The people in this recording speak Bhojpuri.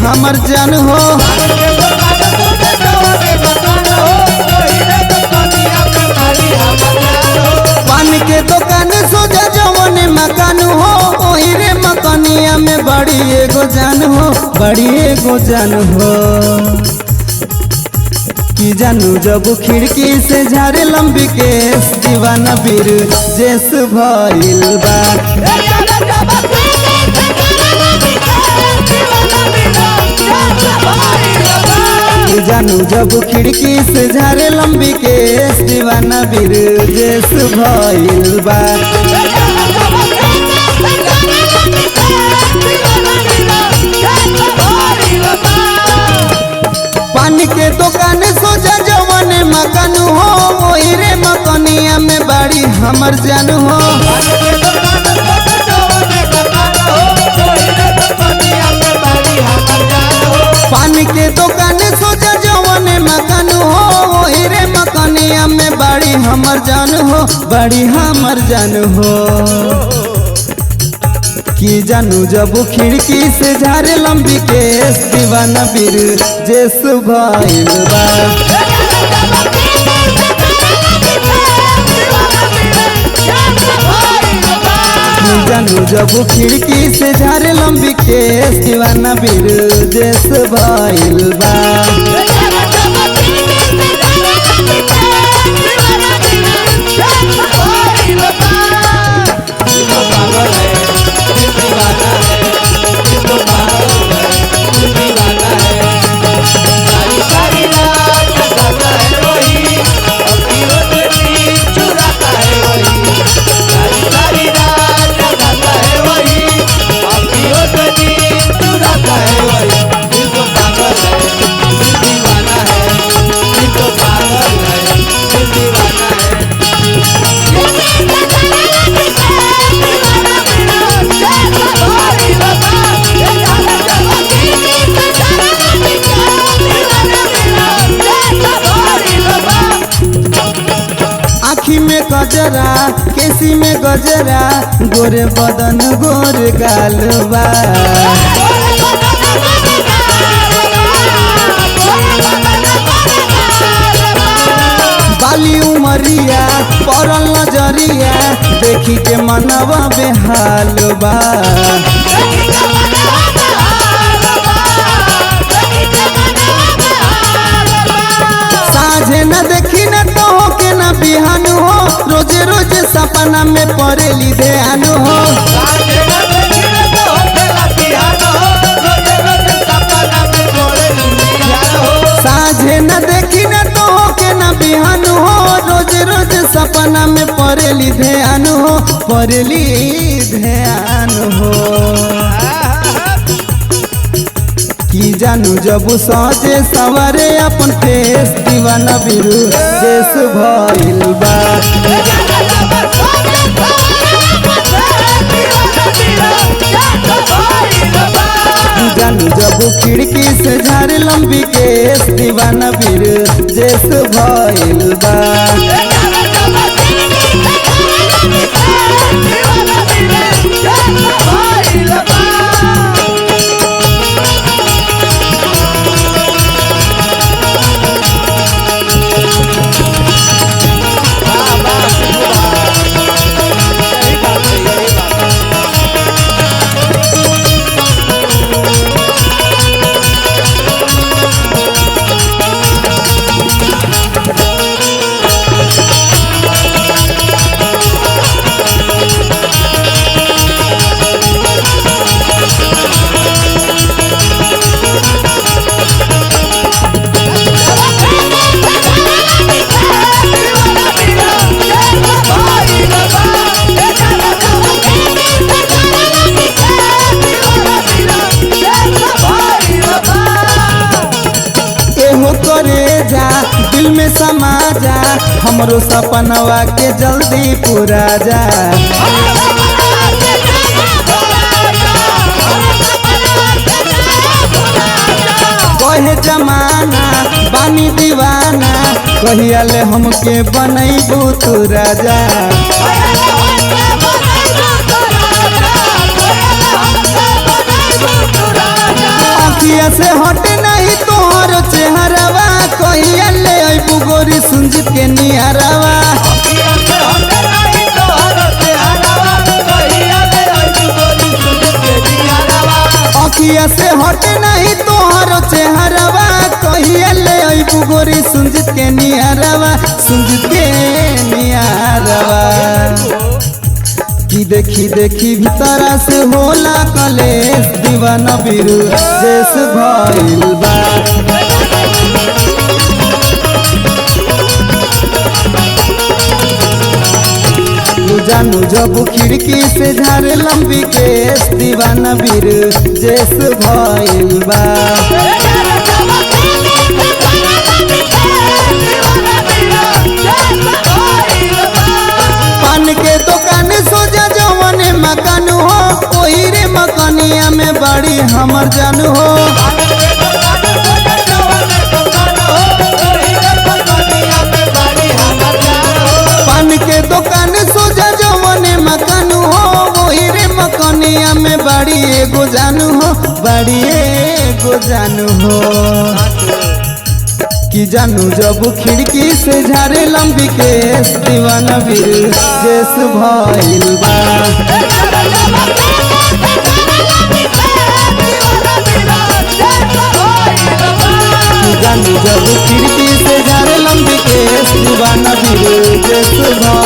हमर जान हो। पान के दुकान सोजा जवन मकान हो, ओही रे मकानिया में बड़ी एगो जान हो, बड़ी एगो जान हो। कि जानू जब खिड़की से झारे लंबी केस दीवाना बीर जेस भइल बा। कि जानू जब खिड़की से झारे लंबी केस दीवाना बीर जेस भइल बा। पान के दुकान सोजा जवन मकान हो, वही रे मकानिया में बड़ी हमर जान हो। पान के दुकान सोजा जवन मकान हो, वही रे मकानिया में बड़ी हमर जान हो, बड़ी हमर जान हो। कि जानू जब खिड़की से झारे लंबी केस दीवाना बीर जेस भइल बा। जानू जब खिड़की से झारे लंबी केस दीवाना बीर जेस भइल बा। आँखी में गजरा केसी में गजरा, गोरे बदन गोर गालबा। बाली उमरिया पड़ल नजरिया, देखी के मनवा बेहाल बा। साझे न देखी न तो हो के न बिहान हो, रोजे रोजे सपना में पड़ेली ध्यान हो। साझे न देखी न तो हो के न बिहान हो, रोजे रोजे सपना में पड़ेली ध्यान हो, पड़ेली ध्यान हो। कि जानू जब सजे सवारे अपन फेस दीवाना बीरू जेस भइल बा। जानू जब खिड़की से झारे लंबी केस दीवाना बीर जेस भइल बा। दिल में समा जा, हमरो सपनवा के जल्दी पूरा जा। कहे जमाना बानी दीवाना, कहिया ले हमके बनैबू तू राजा। अखिया से हटे नहीं तोहर चेहरावा कहिया ले अइबू गोरी सुंजित के निहरावा अखिया से हटे नहीं तोहर चेहरावा कहिया ले अइबू गोरी सुंजित के निहरावा सुंजित के निहरावा की देखी देखी भीतरा से होला कलेश दीवाना बिरु देश भइल बा जानू जब खिड़की से झारे लंबी केस दीवाना बिरु देश भइल बा पान के दुकान सोजा जवने मकान हो ओही रे मकानिया में बड़ी हमर जानू हो पान के दुकान सोजा जवने मकान हो ओही रे मकानिया में बड़ी एगो जानू हो बड़ी एगो जानू हो कि जानू जब खिड़की से झारे लंबी केस दीवाना बिरु देश भइल बा जानू जब खिड़की से झारे लंबी केस दीवाना बिरु देश भइल